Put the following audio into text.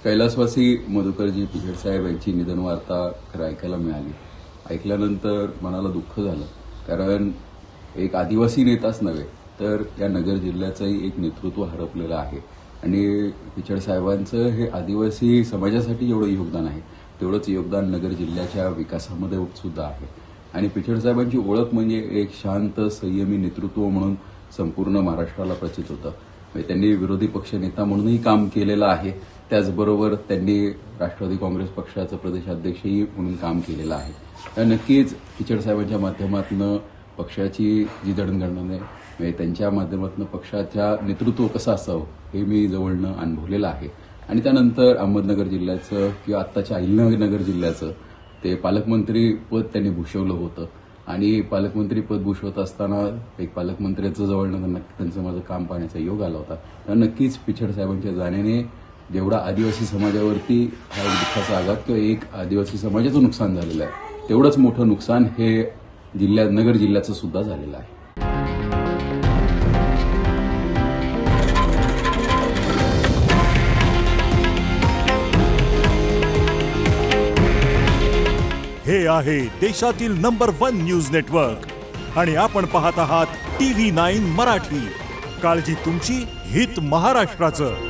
कैलासवासी मधुकरजी पिचड साहेब यांची निधन वार्ता खरं ऐकायला मिळाली. ऐकल्यानंतर मनाला दुःख झालं, कारण एक आदिवासी नेताच नव्हे तर या नगर जिल्ह्याचंही एक नेतृत्व हरपलेलं आहे. आणि पिचड साहेबांचं हे आदिवासी समाजासाठी जेवढं योगदान आहे तेवढंच योगदान नगर जिल्ह्याच्या विकासामध्ये सुद्धा आहे. आणि पिचड साहेबांची ओळख म्हणजे एक शांत संयमी नेतृत्व म्हणून संपूर्ण महाराष्ट्राला प्रचित होतं. त्यांनी विरोधी पक्ष नेता म्हणूनही काम केलेलं आहे, त्याचबरोबर त्यांनी राष्ट्रवादी काँग्रेस पक्षाचं प्रदेशाध्यक्षही म्हणून काम केलेलं आहे. तर नक्कीच पिचड साहेबांच्या माध्यमातून पक्षाची जी जडणघडण आहे म्हणजे त्यांच्या माध्यमातून पक्षाच्या नेतृत्व कसं असावं हे मी जवळनं अनुभवलेलं आहे. आणि त्यानंतर अहमदनगर जिल्ह्याचं किंवा आत्ताच्या अहिल्यानगर जिल्ह्याचं ते पालकमंत्री पद त्यांनी भूषवलं होतं. आणि पालकमंत्री पद भूषवत असताना एक पालकमंत्र्याचं जवळनं त्यांचं माझं काम पाहण्याचा योग आला होता. तर नक्कीच पिचड साहेबांच्या जाण्याने जेवढा आदिवासी समाजावरती हा एक दुःखाचा आघात किंवा एक आदिवासी समाजाचं नुकसान झालेलं आहे तेवढंच मोठं नुकसान हे नगर जिल्ह्याचं सुद्धा झालेलं आहे. हे आहे देशातील नंबर 1 न्यूज नेटवर्क आणि आपण पाहत आहात TV9 मराठी. काळजी तुमची, हित महाराष्ट्राचं.